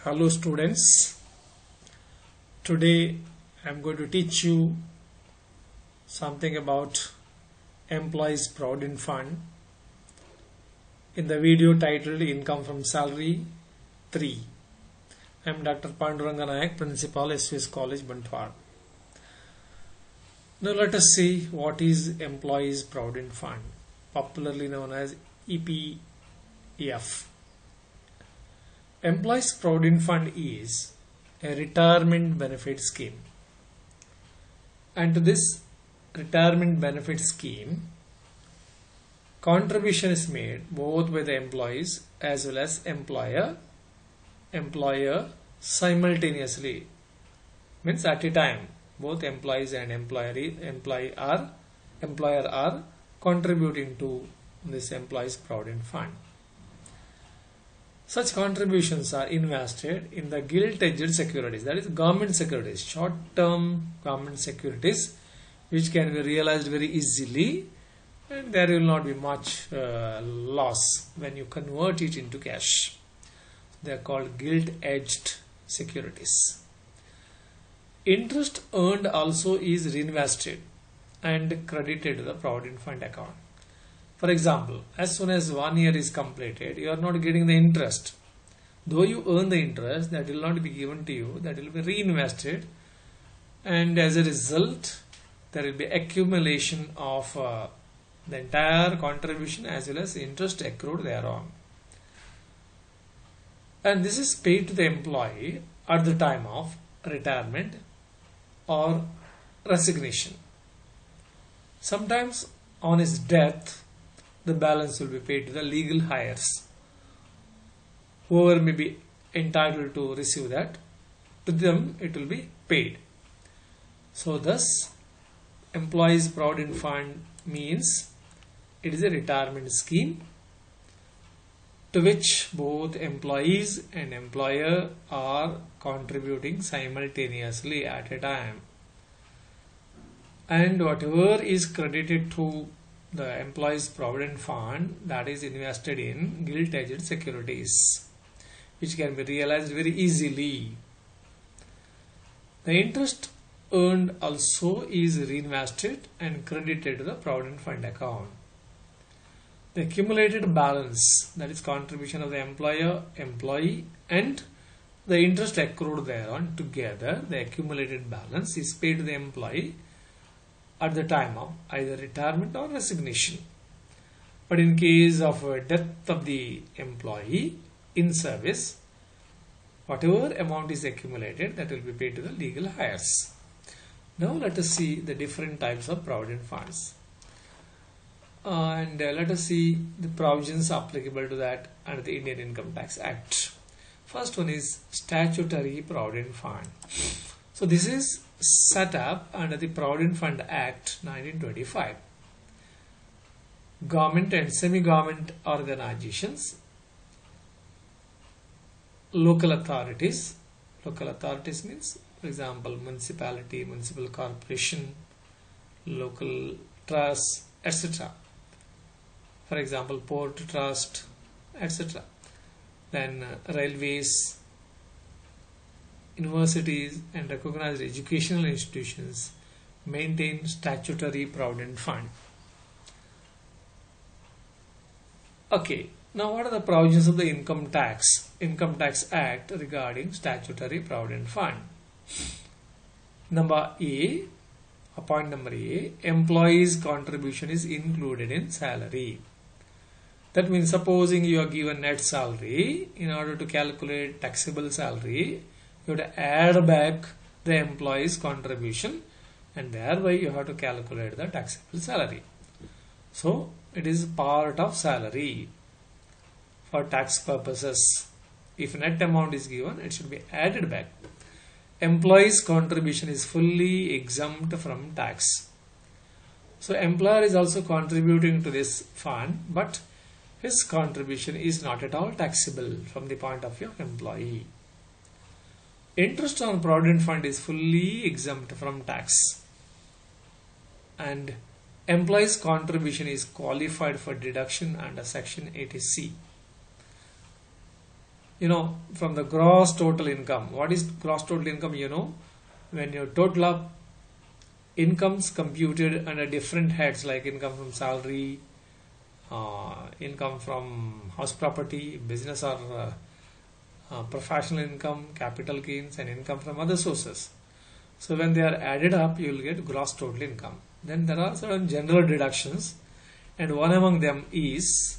Hello students, today I am going to teach you something about Employees Provident Fund in the video titled Income from Salary 3. I am Dr. Panduranga Nayak, Principal, SVS College, Bantwar. Now let us see what is Employees Provident Fund, popularly known as PPPF. Employees Provident Fund is a retirement benefit scheme, and to this retirement benefit scheme, contribution is made both by the employees as well as employer simultaneously. Means at a time, both employees and employer are contributing to this Employees Provident Fund. Such contributions are invested in the gilt-edged securities, that is government securities, short-term government securities, which can be realized very easily, and there will not be much loss when you convert it into cash. They are called gilt-edged securities. Interest earned also is reinvested and credited to the Provident Fund account. For example, as soon as 1 year is completed, you are not getting the interest. Though you earn the interest, that will not be given to you, that will be reinvested, and as a result, there will be accumulation of the entire contribution as well as interest accrued thereon. And this is paid to the employee at the time of retirement or resignation. Sometimes on his death, the balance will be paid to the legal heirs. Whoever may be entitled to receive that, to them it will be paid. So thus, Employees Provident Fund means it is a retirement scheme to which both employees and employer are contributing simultaneously at a time. And whatever is credited to the Employees Provident Fund, that is invested in gilt-edged securities, which can be realized very easily. The interest earned also is reinvested and credited to the Provident Fund account. The accumulated balance, that is contribution of the employer, employee, and the interest accrued thereon together, the accumulated balance is paid to the employee at the time of either retirement or resignation. But in case of death of the employee in service, whatever amount is accumulated, that will be paid to the legal heirs. Now let us see the different types of provident funds. And let us see the provisions applicable to that under the Indian Income Tax Act. First one is Statutory Provident Fund. So this is set up under the Provident Fund Act 1925. Government and semi-government organizations, local authorities means, for example, municipality, municipal corporation, local trust, etc. For example, port trust, etc. Then railways, universities and recognized educational institutions maintain statutory provident fund. Okay, now what are the provisions of the Income Tax Act regarding statutory provident fund? Point number A, employees' contribution is included in salary. That means supposing you are given net salary, in order to calculate taxable salary, you have to add back the employee's contribution, and thereby you have to calculate the taxable salary. So it is part of salary for tax purposes. If net amount is given, it should be added back. Employee's contribution is fully exempt from tax. So employer is also contributing to this fund, but his contribution is not at all taxable from the point of view of employee. Interest on provident fund is fully exempt from tax, and employee's contribution is qualified for deduction under section 80C. from the gross total income. What is gross total income? When your total up incomes computed under different heads, like income from salary, income from house property, business or professional income, capital gains, and income from other sources. So when they are added up, you will get gross total income. Then there are certain general deductions, and one among them is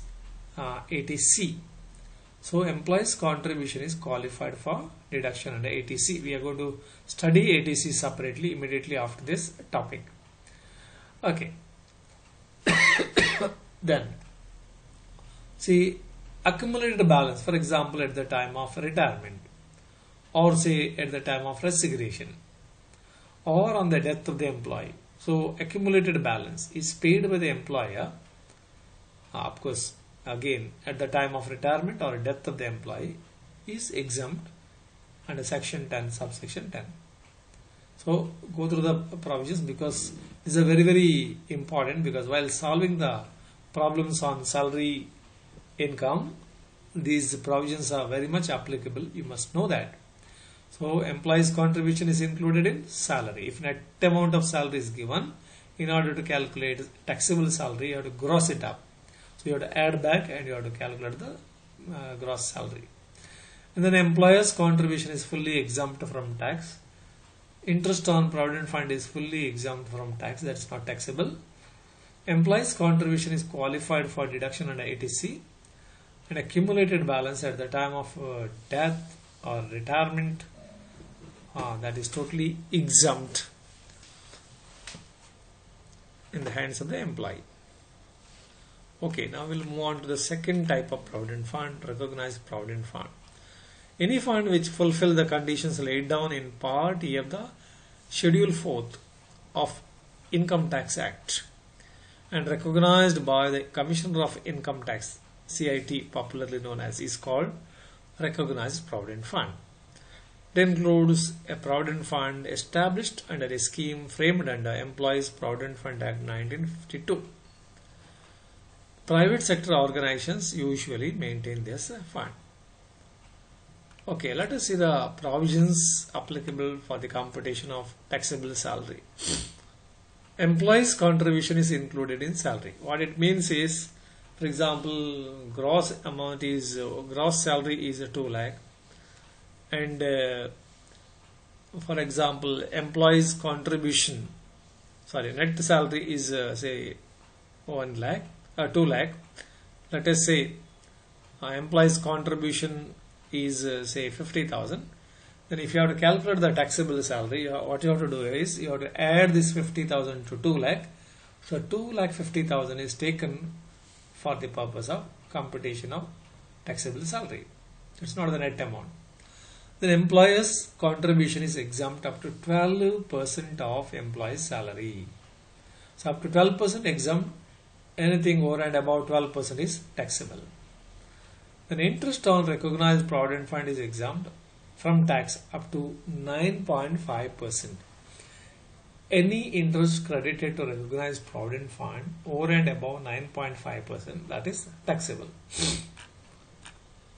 ATC. So employees' contribution is qualified for deduction under ATC. We are going to study ATC separately immediately after this topic. Okay. Then, see, accumulated balance, for example, at the time of retirement, or say at the time of resignation, or on the death of the employee. So accumulated balance is paid by the employer, of course, again at the time of retirement or death of the employee, is exempt under section 10 subsection 10. So go through the provisions, because these are very, very important, because while solving the problems on salary income, these provisions are very much applicable. You must know that. So employees' contribution is included in salary. If net amount of salary is given, in order to calculate taxable salary, you have to gross it up. So you have to add back and you have to calculate the gross salary. And then employer's contribution is fully exempt from tax. Interest on Provident Fund is fully exempt from tax. That is not taxable. Employee's contribution is qualified for deduction under ATC. And accumulated balance at the time of death or retirement, that is totally exempt in the hands of the employee. Okay, now we'll move on to the second type of Provident Fund, recognized Provident Fund. Any fund which fulfill the conditions laid down in Part E of the Schedule 4th of Income Tax Act and recognized by the Commissioner of Income Tax, CIT popularly known as, is called recognized Provident Fund. It includes a Provident Fund established under a scheme framed under Employees Provident Fund Act 1952. Private sector organizations usually maintain this fund. Okay, let us see the provisions applicable for the computation of taxable salary. Employees' contribution is included in salary. What it means is, for example, gross salary is 2 lakh, and for example, employees' contribution, net salary is say 1 lakh, 2 lakh. Let us say employees' contribution is say 50,000. Then if you have to calculate the taxable salary, what you have to do is you have to add this 50,000 to 2 lakh. So 2,50,000 is taken for the purpose of computation of taxable salary. It's not the net amount. The employer's contribution is exempt up to 12% of employee's salary. So up to 12% exempt, anything over and above 12% is taxable. Then interest on recognized Provident Fund is exempt from tax up to 9.5%. Any interest credited to recognized Provident Fund over and above 9.5%, that is taxable.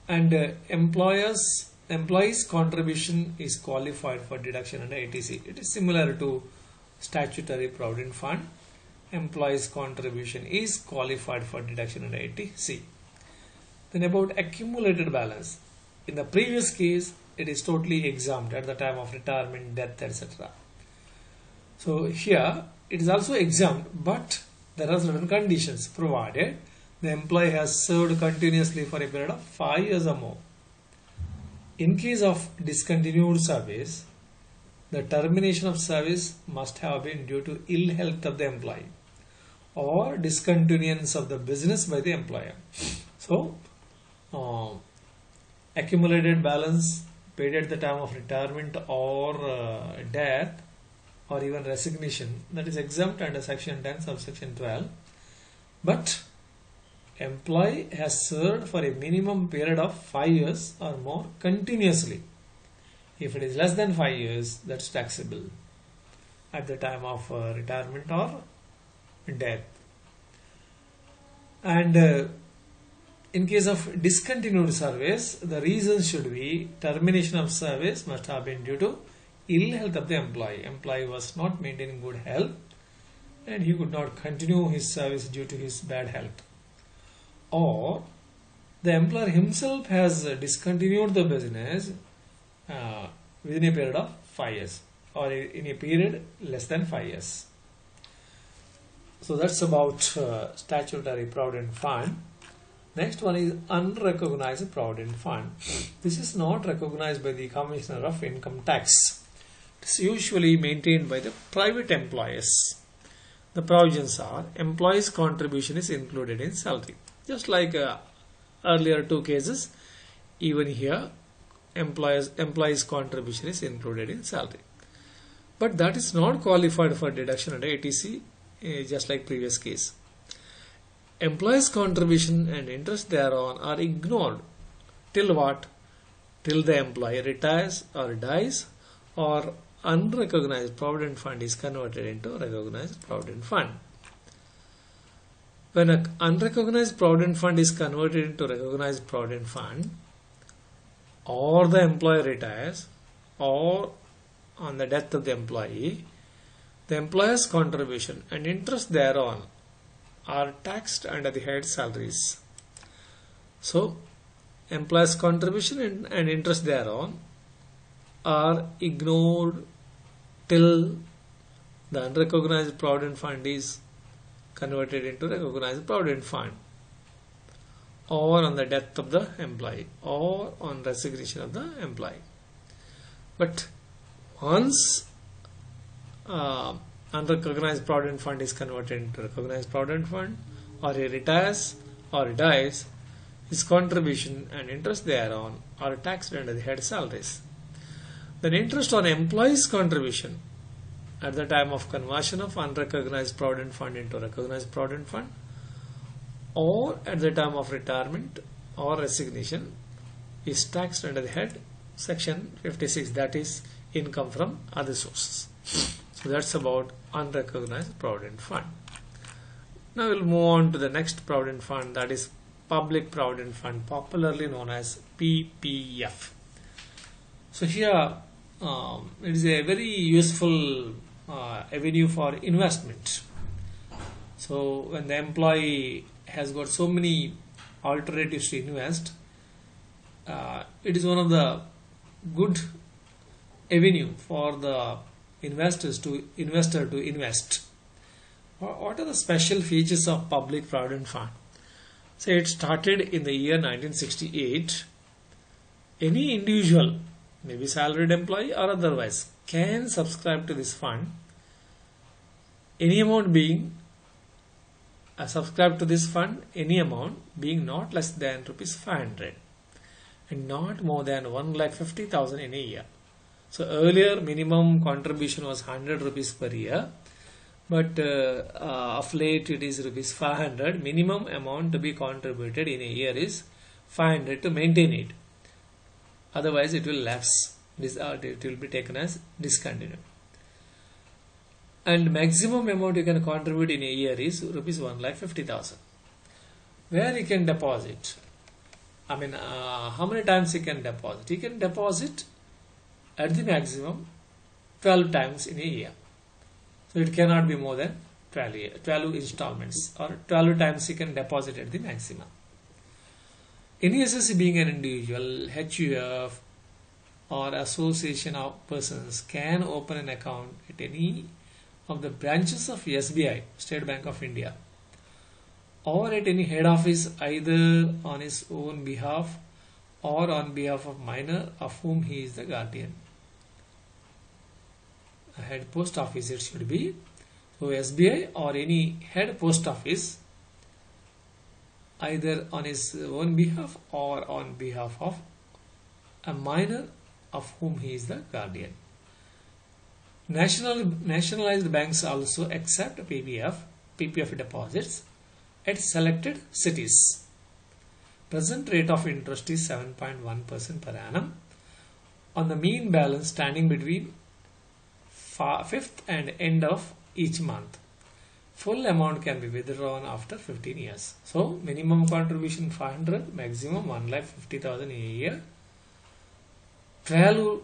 And employees' contribution is qualified for deduction under ATC. It is similar to Statutory Provident Fund. Employees' contribution is qualified for deduction under ATC. Then about accumulated balance. In the previous case, it is totally exempt at the time of retirement, death, etc. So here it is also exempt, but there are certain conditions, provided the employee has served continuously for a period of 5 years or more. In case of discontinued service, the termination of service must have been due to ill health of the employee or discontinuance of the business by the employer. So accumulated balance paid at the time of retirement or death or even resignation, that is exempt under section 10 subsection 12, but employee has served for a minimum period of 5 years or more continuously. If it is less than 5 years, that's taxable at the time of retirement or death. And In case of discontinued service, the reason should be termination of service must have been due to ill health of the employee. Employee was not maintaining good health and he could not continue his service due to his bad health. Or the employer himself has discontinued the business within a period of 5 years or in a period less than 5 years. So that's about statutory provident fund. Next one is unrecognized provident fund. This is not recognized by the Commissioner of Income Tax. It is usually maintained by the private employers. The provisions are employees' contribution is included in salary. Just like earlier two cases, even here employees' contribution is included in salary. But that is not qualified for deduction under ATC, just like previous case. Employees' contribution and interest thereon are ignored till what? Till the employee retires or dies or unrecognized provident fund is converted into recognized provident fund. When an unrecognized provident fund is converted into recognized provident fund, or the employee retires, or on the death of the employer's contribution and interest thereon are taxed under the head salaries. So, employer's contribution and interest thereon are ignored till the unrecognized provident fund is converted into recognized provident fund, or on the death of the employee, or on resignation of the employee. But once unrecognized provident fund is converted into recognized provident fund, or he retires or he dies, his contribution and interest thereon are taxed under the head salaries. Then interest on employee's contribution at the time of conversion of unrecognized provident fund into recognized provident fund, or at the time of retirement or resignation, is taxed under the head section 56, that is income from other sources. So that's about unrecognized provident fund. Now we'll move on to the next provident fund, that is public provident fund, popularly known as PPF. So here it is a very useful avenue for investment. So when the employee has got so many alternatives to invest, it is one of the good avenue for the investor to invest. What are the special features of public provident fund? So it started in the year 1968. Any individual, maybe salaried employee or otherwise, can subscribe to this fund. Any amount being subscribe to this fund, any amount being not less than rupees 500 and not more than 1,50,000 in a year. So earlier minimum contribution was 100 rupees per year, but of late it is rupees 500. Minimum amount to be contributed in a year is 500 to maintain it. Otherwise it will lapse. It will be taken as discontinued. And maximum amount you can contribute in a year is rupees 1,50,000. Where you can deposit? I mean, how many times you can deposit? You can deposit at the maximum 12 times in a year. So it cannot be more than 12 installments, or 12 times you can deposit at the maximum. Any assessee being an individual, HUF or association of persons can open an account at any of the branches of SBI, State Bank of India, or at any head office, either on his own behalf or on behalf of minor of whom he is the guardian. A head post office it should be. So SBI or any head post office, either on his own behalf or on behalf of a minor of whom he is the guardian. Nationalized banks also accept PPF deposits at selected cities. Present rate of interest is 7.1% per annum on the mean balance standing between 5th and end of each month. full amount can be withdrawn after 15 years. So minimum contribution 500, maximum 1,50,000 a year. 12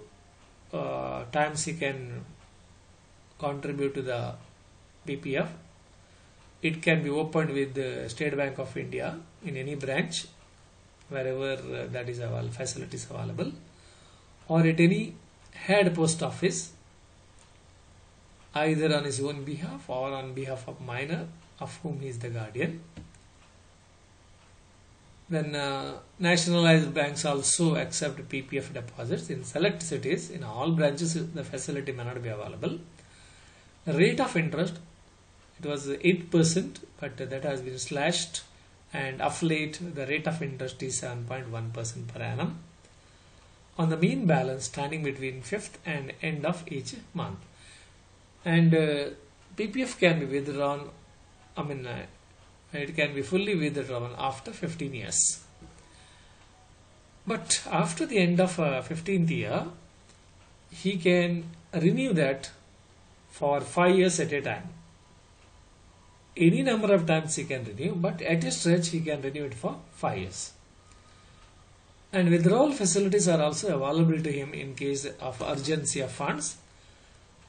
times he can contribute to the PPF. It can be opened with the State Bank of India in any branch, wherever that is available, facilities available, or at any head post office, either on his own behalf or on behalf of minor of whom he is the guardian. Then nationalized banks also accept PPF deposits in select cities. In all branches the facility may not be available. The rate of interest, it was 8%, but that has been slashed, and of late the rate of interest is 7.1% per annum on the mean balance standing between 5th and end of each month. And PPF can be withdrawn, it can be fully withdrawn after 15 years. But after the end of 15th year, he can renew that for 5 years at a time. Any number of times he can renew, but at a stretch he can renew it for 5 years. And withdrawal facilities are also available to him in case of urgency of funds.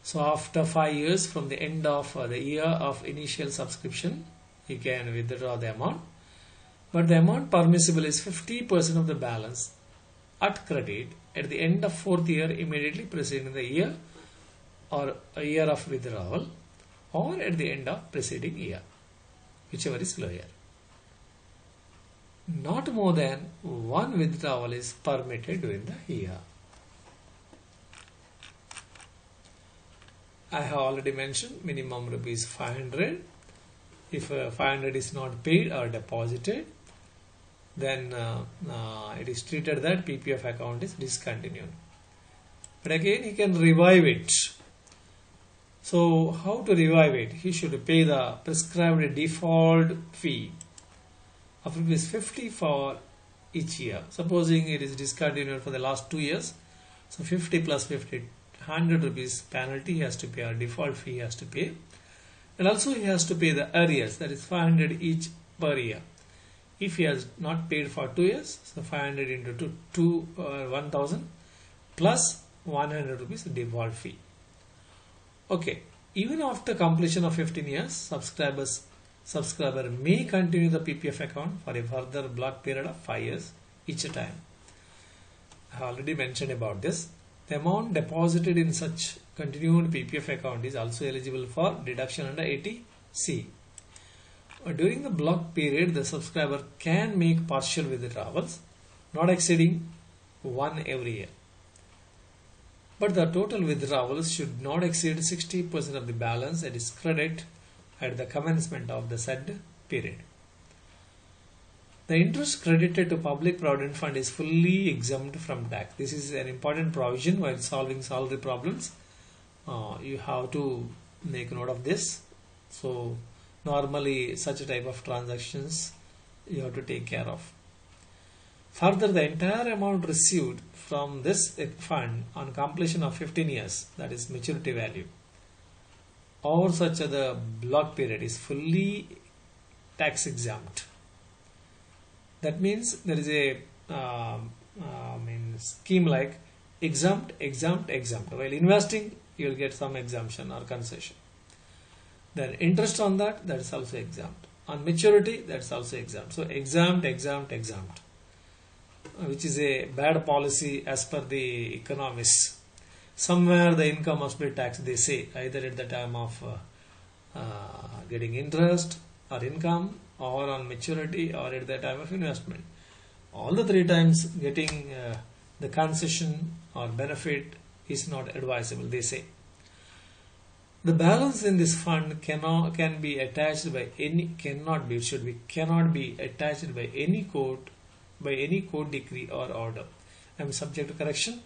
So after 5 years from the end of the year of initial subscription, he can withdraw the amount. But the amount permissible is 50% of the balance at credit at the end of 4th year immediately preceding the year or a year of withdrawal, or at the end of preceding year, whichever is lower. Not more than one withdrawal is permitted during the year. I have already mentioned minimum rupees 500. If 500 is not paid or deposited, then it is treated that PPF account is discontinued. But again, he can revive it. So how to revive it? He should pay the prescribed default fee of rupees 50 for each year. Supposing it is discontinued for the last 2 years, so 50 plus 50, 100 rupees penalty he has to pay, or default fee he has to pay. And also he has to pay the arrears, that is 500 each per year. If he has not paid for 2 years, so 500 into 1,000 plus 100 rupees default fee. Okay, even after completion of 15 years, subscriber may continue the PPF account for a further block period of 5 years each time. I have already mentioned about this. The amount deposited in such continued PPF account is also eligible for deduction under 80C. During the block period, the subscriber can make partial withdrawals, not exceeding 1 every year. But the total withdrawals should not exceed 60% of the balance at its credit at the commencement of the said period. The interest credited to Public Provident Fund is fully exempt from tax. This is an important provision while solving salary problems. You have to make note of this. So normally such a type of transactions you have to take care of. Further, the entire amount received from this fund on completion of 15 years, that is maturity value, or such other block period, is fully tax exempt. That means there is a scheme like exempt, exempt, exempt. While investing, you will get some exemption or concession. Then interest on that, that is also exempt. On maturity, that is also exempt. So exempt, exempt, exempt, which is a bad policy as per the economists. Somewhere the income must be taxed, they say, either at the time of getting interest or income, or on maturity, or at the time of investment. All the 3 times getting the concession or benefit is not advisable, they say. The balance in this fund cannot be attached by any court decree or order. I am subject to correction.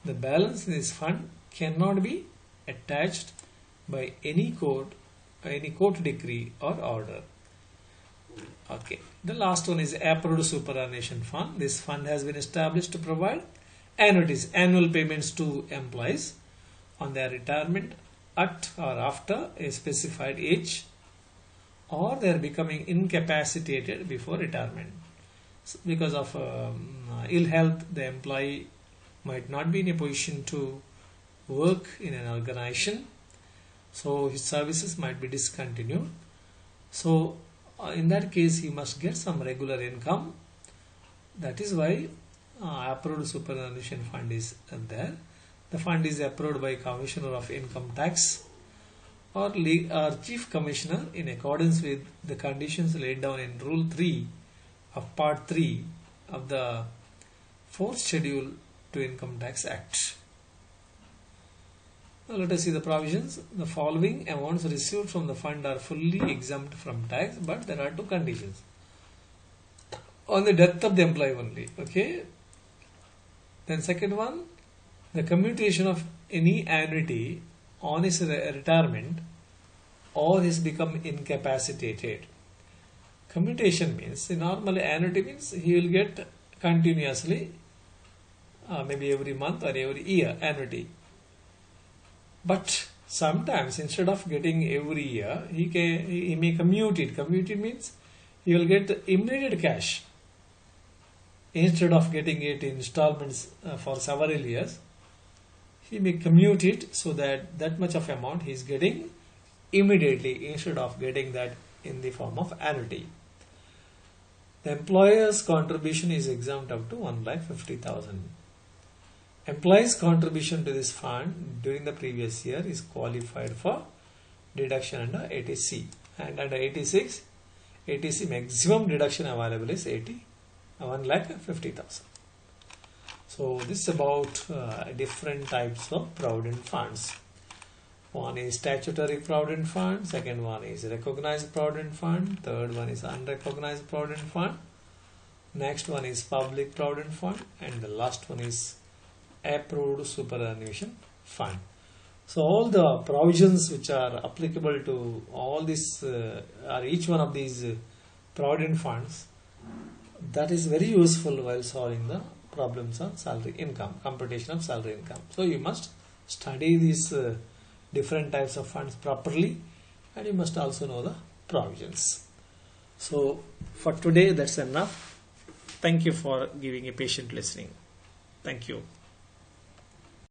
The balance in this fund cannot be attached by any court decree or order. Okay. The last one is approved superannuation fund. This fund has been established to provide annuities, annual payments to employees on their retirement at or after a specified age, or they are becoming incapacitated before retirement. Because of ill health, the employee might not be in a position to work in an organization, so his services might be discontinued. So in that case, he must get some regular income. That is why approved superannuation fund is there. The fund is approved by Commissioner of Income Tax or Chief Commissioner in accordance with the conditions laid down in Rule 3 of Part 3 of the 4th Schedule to Income Tax Act. Now let us see the provisions. The following amounts received from the fund are fully exempt from tax, but there are two conditions. On the death of the employee only. Okay. Then second one, the commutation of any annuity on his retirement or he's become incapacitated. Commutation means, normally annuity means he will get continuously, maybe every month or every year annuity. But sometimes instead of getting every year, he may commute it. Commute it means he will get immediate cash. Instead of getting it in installments for several years, he may commute it so that much of amount he is getting immediately instead of getting that in the form of annuity. The employer's contribution is exempt up to 1,50,000. Employee's contribution to this fund during the previous year is qualified for deduction under 80C, and under 86, 80C maximum deduction available is 1,50,000. So this is about different types of provident funds. One is statutory provident fund, second one is recognized provident fund, third one is unrecognized provident fund, next one is public provident fund, and the last one is approved superannuation fund. So all the provisions which are applicable to all this or each one of these provident funds, that is very useful while solving the problems on salary income, computation of salary income. So you must study these different types of funds properly, and you must also know the provisions. So for today, that's enough. Thank you for giving a patient listening. Thank you.